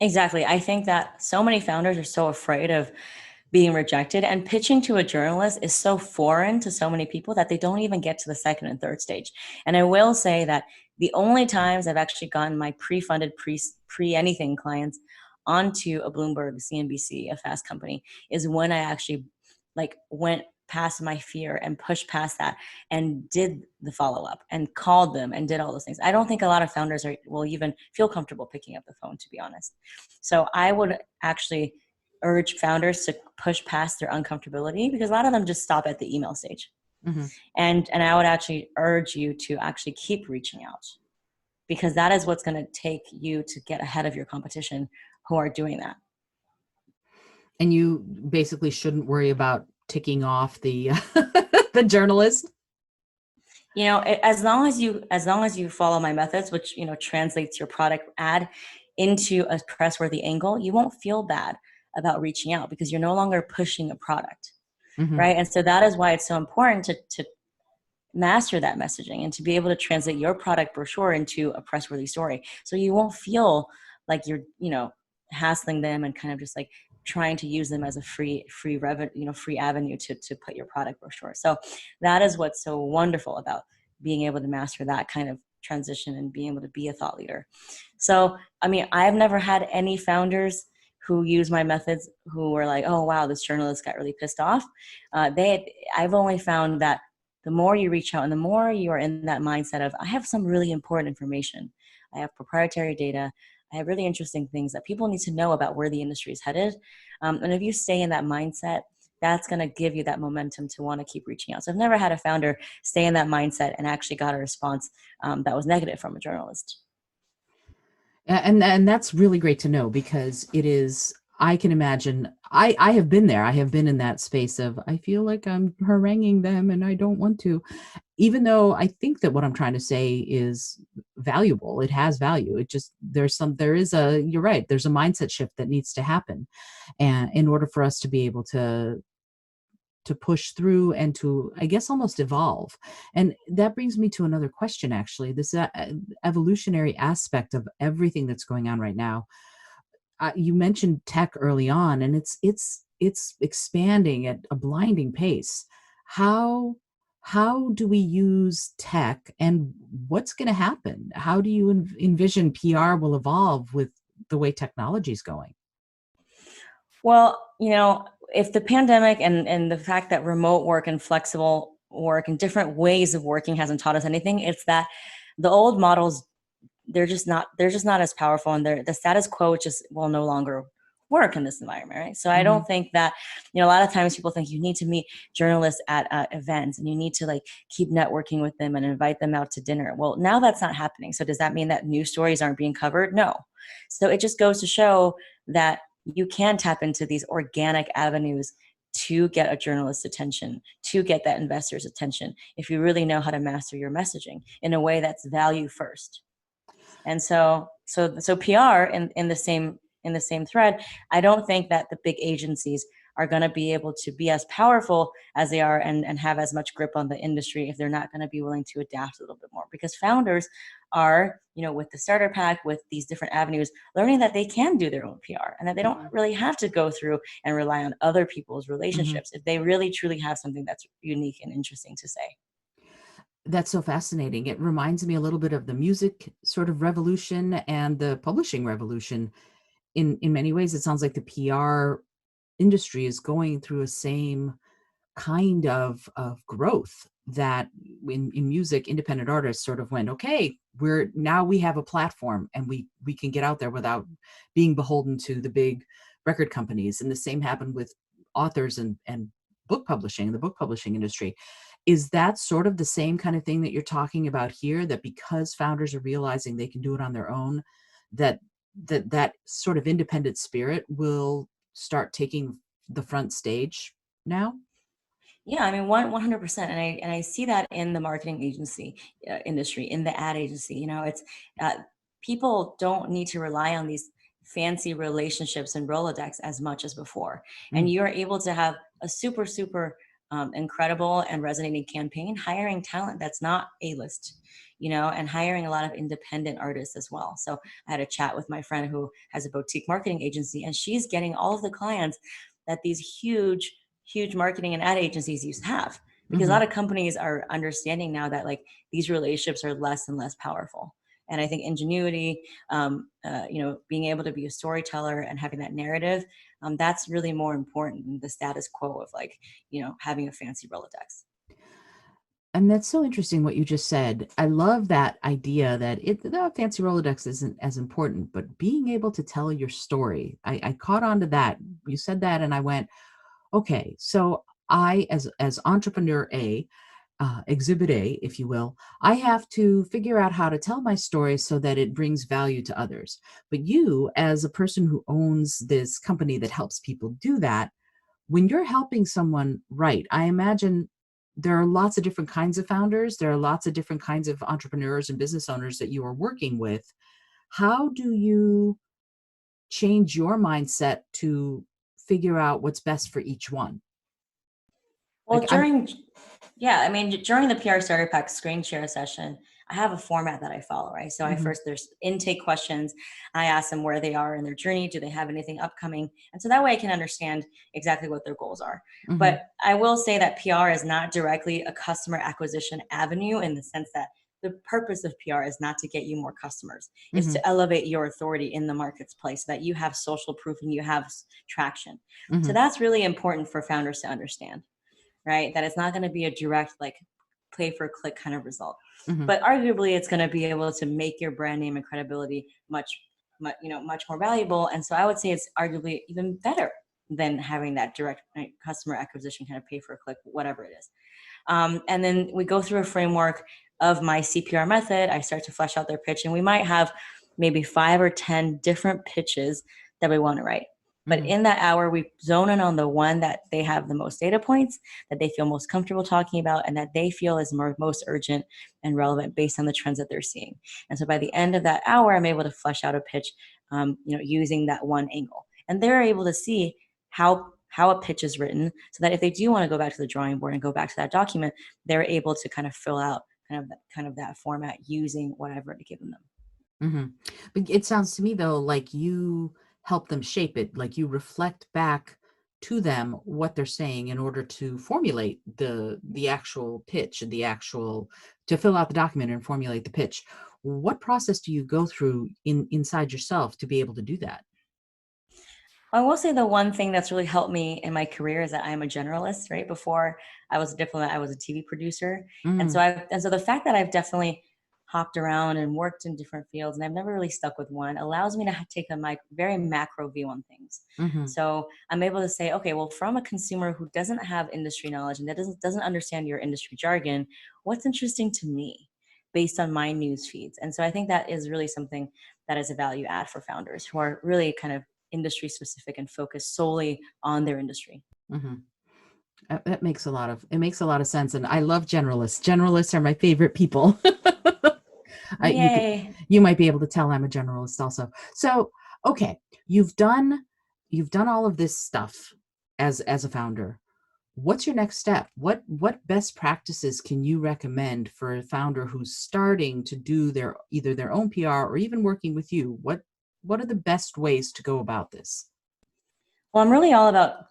[SPEAKER 1] Exactly. I think that so many founders are so afraid of being rejected, and pitching to a journalist is so foreign to so many people that they don't even get to the second and third stage. And I will say that the only times I've actually gotten my pre-funded pre anything clients onto a Bloomberg, CNBC, a Fast Company, is when I actually went past my fear and pushed past that and did the follow-up and called them and did all those things. I don't think a lot of founders will even feel comfortable picking up the phone, to be honest. So I would actually urge founders to push past their uncomfortability, because a lot of them just stop at the email stage.
[SPEAKER 2] Mm-hmm.
[SPEAKER 1] And I would actually urge you to actually keep reaching out, because that is what's going to take you to get ahead of your competition who are doing that.
[SPEAKER 2] And you basically shouldn't worry about ticking off the the journalist.
[SPEAKER 1] As long as you follow my methods, which translates your product ad into a press-worthy angle, you won't feel bad about reaching out, because you're no longer pushing a product.
[SPEAKER 2] Mm-hmm.
[SPEAKER 1] Right? And so that is why it's so important to master that messaging and to be able to translate your product brochure into a press-worthy story. So you won't feel like you're, hassling them and kind of just like trying to use them as a free avenue to put your product brochure. So that is what's so wonderful about being able to master that kind of transition and being able to be a thought leader. So, I've never had any founders who use my methods who were like, oh, wow, this journalist got really pissed off. I've only found that the more you reach out and the more you are in that mindset of, I have some really important information. I have proprietary data. I have really interesting things that people need to know about where the industry is headed. And if you stay in that mindset, that's going to give you that momentum to want to keep reaching out. So I've never had a founder stay in that mindset and actually got a response that was negative from a journalist.
[SPEAKER 2] And that's really great to know, because it is, I can imagine, I have been there. I have been in that space of, I feel like I'm haranguing them and I don't want to, even though I think that what I'm trying to say is valuable. It has value. It just, you're right, there's a mindset shift that needs to happen. And in order for us to be able to push through and to, I guess, almost evolve. And that brings me to another question, actually. This evolutionary aspect of everything that's going on right now. You mentioned tech early on, and it's expanding at a blinding pace. How do we use tech, and what's going to happen? How do you envision PR will evolve with the way technology is going?
[SPEAKER 1] Well, if the pandemic and the fact that remote work and flexible work and different ways of working hasn't taught us anything, it's that the old models, they're just not as powerful, and the status quo just will no longer work in this environment, right? So I
[SPEAKER 2] Mm-hmm.
[SPEAKER 1] don't think that, a lot of times people think you need to meet journalists at events and you need to like keep networking with them and invite them out to dinner. Well, now that's not happening. So does that mean that news stories aren't being covered? No. So it just goes to show that you can tap into these organic avenues to get a journalist's attention, to get that investor's attention, if you really know how to master your messaging in a way that's value first. And so PR in the same thread, I don't think that the big agencies are going to be able to be as powerful as they are and have as much grip on the industry if they're not going to be willing to adapt a little bit more, because founders are, with the starter pack, with these different avenues, learning that they can do their own PR and that they don't really have to go through and rely on other people's relationships if they really truly have something that's unique and interesting to say.
[SPEAKER 2] That's so fascinating. It reminds me a little bit of the music sort of revolution and the publishing revolution. In many ways, it sounds like the PR industry is going through a same kind of growth that in music, independent artists sort of went, okay, we have a platform and we can get out there without being beholden to the big record companies. And the same happened with authors and book publishing, the book publishing industry. Is that sort of the same kind of thing that you're talking about here, that because founders are realizing they can do it on their own, that sort of independent spirit will start taking the front stage now?
[SPEAKER 1] Yeah, I mean, 100%, and I see that in the marketing agency industry, in the ad agency. It's uh, people don't need to rely on these fancy relationships and Rolodex as much as before, and
[SPEAKER 2] Mm,
[SPEAKER 1] you're able to have a super super incredible and resonating campaign, hiring talent that's not A list, and hiring a lot of independent artists as well. So I had a chat with my friend who has a boutique marketing agency, and she's getting all of the clients that these huge marketing and ad agencies used to have, because a
[SPEAKER 2] mhm.
[SPEAKER 1] lot of companies are understanding now that like these relationships are less and less powerful. And I think ingenuity, being able to be a storyteller and having that narrative, that's really more important than the status quo of like, having a fancy Rolodex.
[SPEAKER 2] And that's so interesting what you just said. I love that idea that the fancy Rolodex isn't as important, but being able to tell your story. I caught on to that. You said that, and I went, okay, so I, as entrepreneur A, exhibit A, if you will, I have to figure out how to tell my story so that it brings value to others. But you, as a person who owns this company that helps people do that, when you're helping someone write, I imagine there are lots of different kinds of founders. There are lots of different kinds of entrepreneurs and business owners that you are working with. How do you change your mindset to figure out what's best for each one?
[SPEAKER 1] Well,
[SPEAKER 2] Like I'm,
[SPEAKER 1] yeah, I mean, during the PR Starter Pack screen share session, I have a format that I follow, right? So
[SPEAKER 2] mhm,
[SPEAKER 1] there's intake questions. I ask them where they are in their journey. Do they have anything upcoming? And so that way I can understand exactly what their goals are.
[SPEAKER 2] mhm,
[SPEAKER 1] But I will say that PR is not directly a customer acquisition avenue, in the sense that the purpose of PR is not to get you more customers. It's
[SPEAKER 2] mhm,
[SPEAKER 1] to elevate your authority in the marketplace so that you have social proof and you have traction. So
[SPEAKER 2] mhm,
[SPEAKER 1] that's really important for founders to understand, right? That it's not going to be a direct, like, pay per click kind of result.
[SPEAKER 2] mhm.
[SPEAKER 1] But arguably, it's going to be able to make your brand name and credibility much more valuable. And so I would say it's arguably even better. than having that direct customer acquisition kind of pay for a click, whatever it is. And then we go through a framework of my CPR method. I start to flesh out their pitch, and we might have maybe 5 or 10 different pitches that we want to write. But in that hour, we zone in on the one that they have the most data points, that they feel most comfortable talking about, and that they feel is most urgent and relevant based on the trends that they're seeing. And so by the end of that hour, I'm able to flesh out a pitch, using that one angle. And they're able to see how a pitch is written, so that if they do want to go back to the drawing board and go back to that document, they're able to kind of fill out kind of that format using what I've already given them.
[SPEAKER 2] But it sounds to me though like you help them shape it, like you reflect back to them what they're saying in order to formulate the actual pitch, to fill out the document and formulate the pitch. What process do you go through inside yourself to be able to do that?
[SPEAKER 1] I will say the one thing that's really helped me in my career is that I'm a generalist, right? Before I was a diplomat, I was a TV producer. And
[SPEAKER 2] Mm,
[SPEAKER 1] so the fact that I've definitely hopped around and worked in different fields and I've never really stuck with one allows me to take a very macro view on things.
[SPEAKER 2] mm-hmm,
[SPEAKER 1] So I'm able to say, okay, well, from a consumer who doesn't have industry knowledge and that doesn't understand your industry jargon, what's interesting to me based on my news feeds? And so I think that is really something that is a value add for founders who are really kind of industry specific and focused solely on their industry.
[SPEAKER 2] mm-hmm. That makes a lot of sense, and I love generalists. Generalists are my favorite people. You could,
[SPEAKER 1] Yay.
[SPEAKER 2] you might be able to tell I'm a generalist also. So, okay, you've done all of this stuff as a founder. What's your next step? What best practices can you recommend for a founder who's starting to do either their own PR or even working with you? What are the best ways to go about this?
[SPEAKER 1] Well, I'm really all about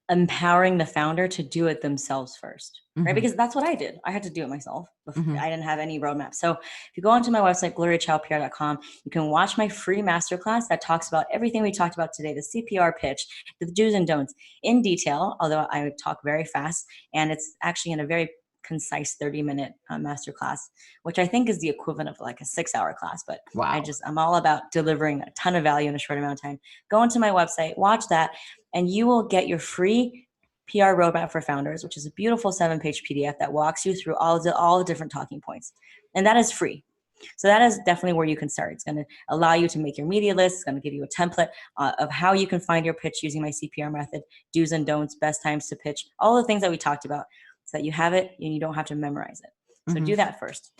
[SPEAKER 1] empowering the founder to do it themselves first, right?
[SPEAKER 2] Hmm.
[SPEAKER 1] Because that's what I did. I had to do it myself.
[SPEAKER 2] Hmm.
[SPEAKER 1] I didn't have any roadmap. So if you go onto my website, gloriachoupr.com, you can watch my free masterclass that talks about everything we talked about today, the CPR pitch, the do's and don'ts in detail, although I talk very fast. And it's actually in a very concise 30-minute masterclass, which I think is the equivalent of like a 6-hour class. But
[SPEAKER 2] Wow.
[SPEAKER 1] I'm all about delivering a ton of value in a short amount of time. Go onto my website, watch that, and you will get your free PR roadmap for founders, which is a beautiful 7-page PDF that walks you through all the different talking points. And that is free. So that is definitely where you can start. It's going to allow you to make your media list. It's going to give you a template of how you can find your pitch using my CPR method, do's and don'ts, best times to pitch, all the things that we talked about, so that you have it and you don't have to memorize it. So
[SPEAKER 2] Hmm.
[SPEAKER 1] do that first.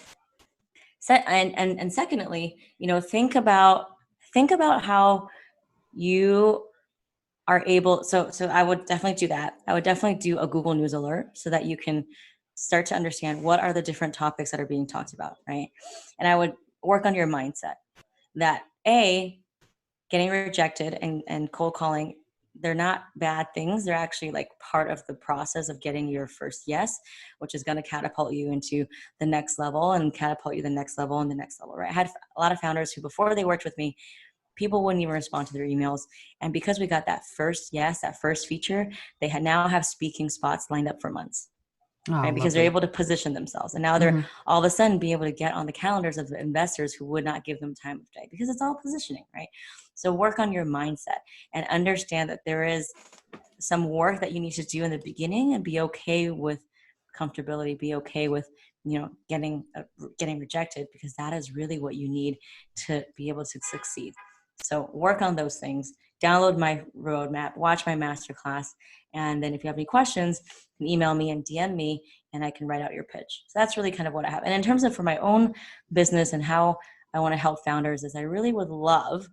[SPEAKER 1] And secondly, think about how you are able. So I would definitely do that. I would definitely do a Google News alert so that you can start to understand what are the different topics that are being talked about, right? And I would work on your mindset that getting rejected and cold calling, they're not bad things. They're actually like part of the process of getting your first yes, which is going to catapult you into the next level and catapult you the next level and the next level, right? I had a lot of founders who, before they worked with me, people wouldn't even respond to their emails. And because we got that first yes, that first feature, they now have speaking spots lined up for months,
[SPEAKER 2] Oh,
[SPEAKER 1] right? Because they're
[SPEAKER 2] lovely.
[SPEAKER 1] able to position themselves. And now they're
[SPEAKER 2] Hmm.
[SPEAKER 1] all of a sudden be able to get on the calendars of the investors who would not give them time of day, because it's all positioning, right? So work on your mindset and understand that there is some work that you need to do in the beginning, and be okay with comfortability, be okay with, getting rejected, because that is really what you need to be able to succeed. So work on those things, download my roadmap, watch my masterclass, and then if you have any questions, you can email me and DM me, and I can write out your pitch. So that's really kind of what I have. And in terms of for my own business and how I want to help founders, is I really would love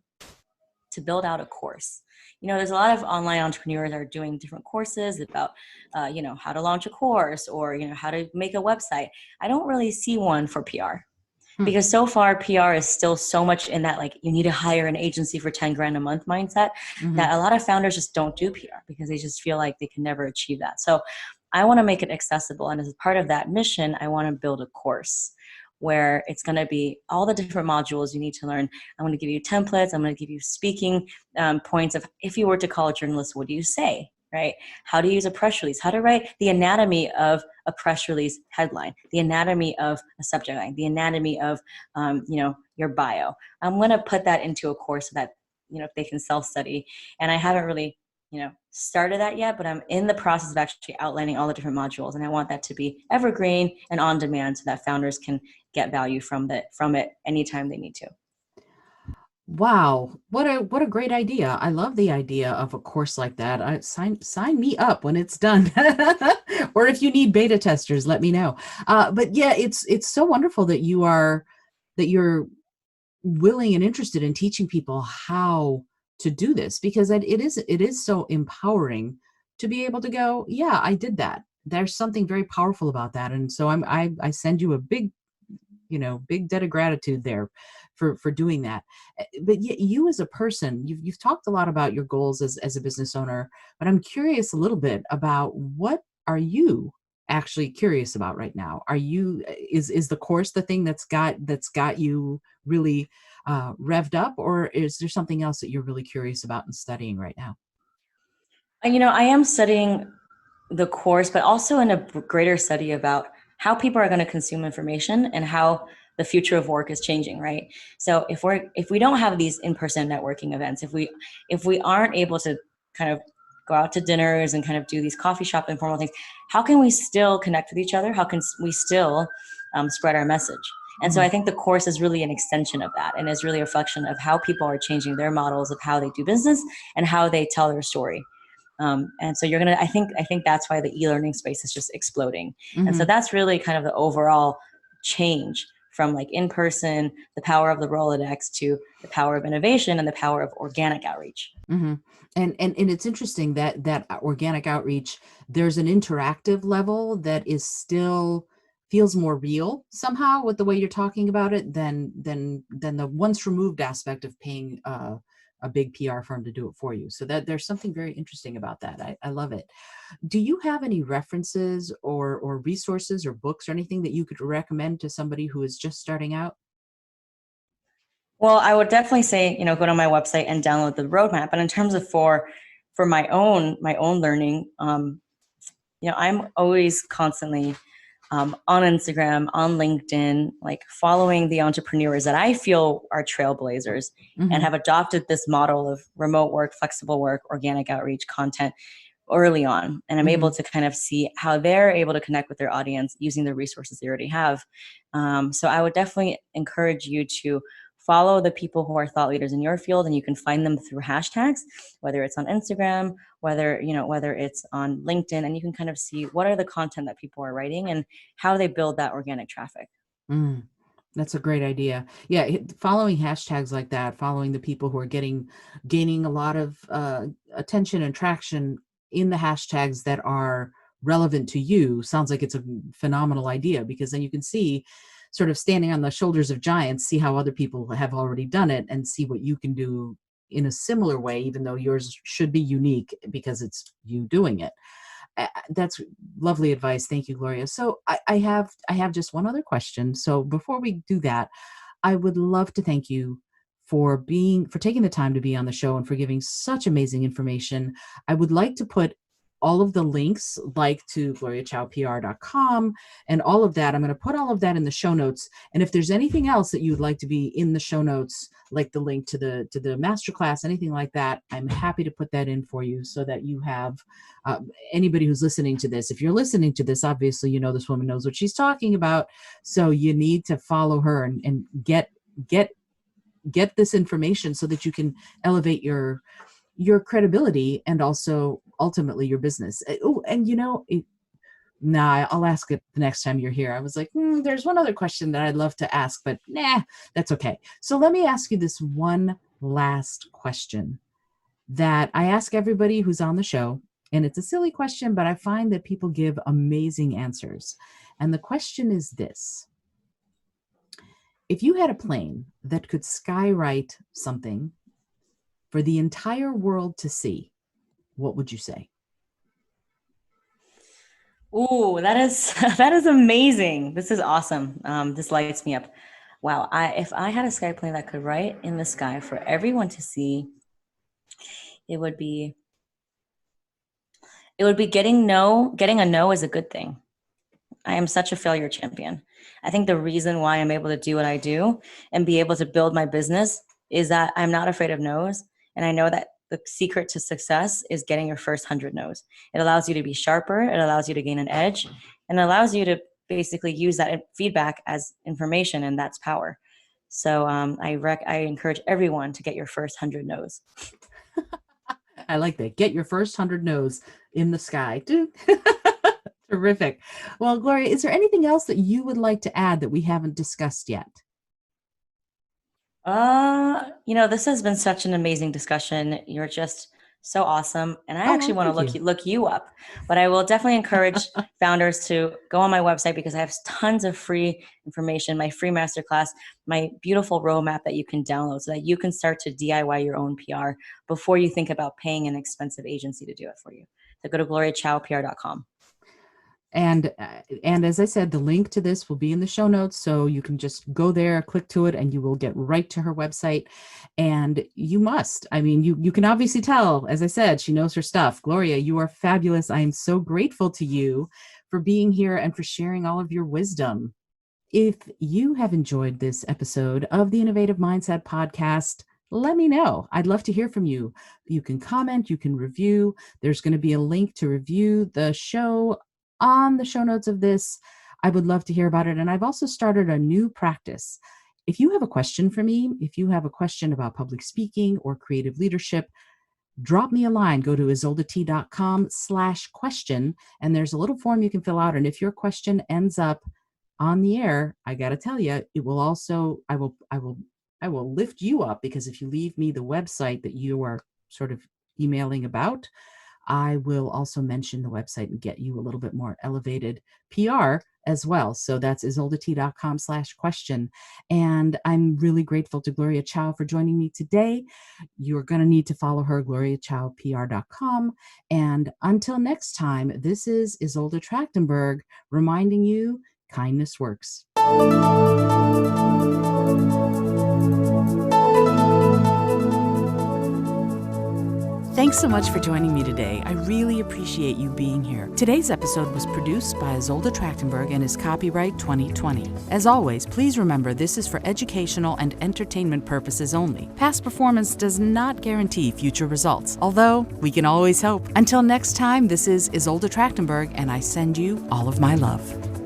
[SPEAKER 1] to build out a course. There's a lot of online entrepreneurs that are doing different courses about, how to launch a course, or, how to make a website. I don't really see one for PR,
[SPEAKER 2] Hmm.
[SPEAKER 1] because so far PR is still so much in that, like, you need to hire an agency for 10 grand a month mindset,
[SPEAKER 2] Hmm.
[SPEAKER 1] that a lot of founders just don't do PR because they just feel like they can never achieve that. So I want to make it accessible. And as part of that mission, I want to build a course where it's going to be all the different modules you need to learn. I'm going to give you templates. I'm going to give you speaking points of, if you were to call a journalist, what do you say? Right? How to use a press release, how to write the anatomy of a press release headline, the anatomy of a subject line, the anatomy of, your bio. I'm going to put that into a course so that, they can self-study. And I haven't really started that yet, but I'm in the process of actually outlining all the different modules, and I want that to be evergreen and on demand so that founders can get value from it anytime they need to.
[SPEAKER 2] Wow, what a great idea. I love the idea of a course like that. Sign me up when it's done. Or if you need beta testers, let me know. But yeah, it's so wonderful that you're willing and interested in teaching people how to do this, because it is so empowering to be able to go, yeah, I did that. There's something very powerful about that. And so I send you a big debt of gratitude there for doing that. But yet you as a person, you've talked a lot about your goals as a business owner, but I'm curious a little bit about what are you actually curious about right now? Is the course the thing that's got you really revved up, or is there something else that you're really curious about and studying right now?
[SPEAKER 1] I am studying the course, but also in a greater study about how people are going to consume information and how the future of work is changing, right? So if we don't have these in-person networking events, if we aren't able to kind of go out to dinners and kind of do these coffee shop informal things, how can we still connect with each other? How can we still spread our message? And so I think the course is really an extension of that, and is really a reflection of how people are changing their models of how they do business and how they tell their story. And so I think that's why the e-learning space is just exploding. And so
[SPEAKER 2] Hmm.
[SPEAKER 1] that's really kind of the overall change from like in person, the power of the Rolodex, to the power of innovation and the power of organic outreach.
[SPEAKER 2] Hmm. And it's interesting that organic outreach, there's an interactive level that is still feels more real somehow with the way you're talking about it than the once removed aspect of paying a big PR firm to do it for you. So that there's something very interesting about that. I love it. Do you have any references or resources or books or anything that you could recommend to somebody who is just starting out?
[SPEAKER 1] Well, I would definitely say, go to my website and download the roadmap. But in terms of for my own learning, I'm always constantly on Instagram, on LinkedIn, like following the entrepreneurs that I feel are trailblazers and
[SPEAKER 2] Hmm.
[SPEAKER 1] have adopted this model of remote work, flexible work, organic outreach content early on. And I'm able
[SPEAKER 2] Hmm.
[SPEAKER 1] to kind of see how they're able to connect with their audience using the resources they already have. So I would definitely encourage you to follow the people who are thought leaders in your field, and you can find them through hashtags, whether it's on Instagram, whether it's on LinkedIn, and you can kind of see what are the content that people are writing and how they build that organic traffic.
[SPEAKER 2] Mm. That's a great idea. Yeah, following hashtags like that, following the people who are gaining a lot of attention and traction in the hashtags that are relevant to you sounds like it's a phenomenal idea, because then you can see, sort of standing on the shoulders of giants, see how other people have already done it and see what you can do in a similar way, even though yours should be unique because it's you doing it. That's lovely advice. Thank you, Gloria. So I have just one other question. So before we do that, I would love to thank you for taking the time to be on the show and for giving such amazing information. I would like to put all of the links, like to gloriachowpr.com and all of that. I'm going to put all of that in the show notes. And if there's anything else that you would like to be in the show notes, like the link to the masterclass, anything like that, I'm happy to put that in for you so that you have uh, anybody who's listening to this. If you're listening to this, obviously you know this woman knows what she's talking about. So you need to follow her and get get this information so that you can elevate your credibility and also ultimately your business. Oh, and nah, I'll ask it the next time you're here. I was like, there's one other question that I'd love to ask, but nah, that's okay. So let me ask you this one last question that I ask everybody who's on the show. And it's a silly question, but I find that people give amazing answers. And the question is this: if you had a plane that could skywrite something for the entire world to see, what would you say?
[SPEAKER 1] Ooh, that is that is amazing. This is awesome. This lights me up. Wow, if I had a sky plane that could write in the sky for everyone to see, it would be getting a no is a good thing. I am such a failure champion. I think the reason why I'm able to do what I do and be able to build my business is that I'm not afraid of no's. And I know that the secret to success is getting your first 100 no's. It allows you to be sharper. It allows you to gain an edge, and it allows you to basically use that feedback as information, and that's power. So I encourage everyone to get your first 100 no's.
[SPEAKER 2] I like that. Get your first 100 no's in the sky. Terrific. Well, Gloria, is there anything else that you would like to add that we haven't discussed yet?
[SPEAKER 1] This has been such an amazing discussion. You're just so awesome. And I
[SPEAKER 2] Oh,
[SPEAKER 1] actually want to
[SPEAKER 2] thank you.
[SPEAKER 1] look you up, but I will definitely encourage founders to go on my website because I have tons of free information, my free masterclass, my beautiful roadmap that you can download so that you can start to DIY your own PR before you think about paying an expensive agency to do it for you. So go to gloriachowpr.com.
[SPEAKER 2] And as I said, the link to this will be in the show notes, so you can just go there, click to it, and you will get right to her website. And you must. I mean, you can obviously tell, as I said, she knows her stuff. Gloria, you are fabulous. I am so grateful to you for being here and for sharing all of your wisdom. If you have enjoyed this episode of the Innovative Mindset Podcast, let me know. I'd love to hear from you. You can comment, you can review. There's going to be a link to review the show on the show notes of this. I would love to hear about it. And I've also started a new practice. If you have a question for me, if you have a question about public speaking or creative leadership, drop me a line. Go to izoldat.com/question, and there's a little form you can fill out. And if your question ends up on the air, I got to tell you, it will also, I will lift you up, because if you leave me the website that you are sort of emailing about, I will also mention the website and get you a little bit more elevated PR as well. So that's izoldat.com/question. And I'm really grateful to Gloria Chou for joining me today. You're going to need to follow her, gloriachowpr.com. And until next time, this is Isolde Trachtenberg reminding you, kindness works. Thanks so much for joining me today. I really appreciate you being here. Today's episode was produced by Isolde Trachtenberg and is copyright 2020. As always, please remember this is for educational and entertainment purposes only. Past performance does not guarantee future results, although we can always hope. Until next time, this is Isolde Trachtenberg, and I send you all of my love.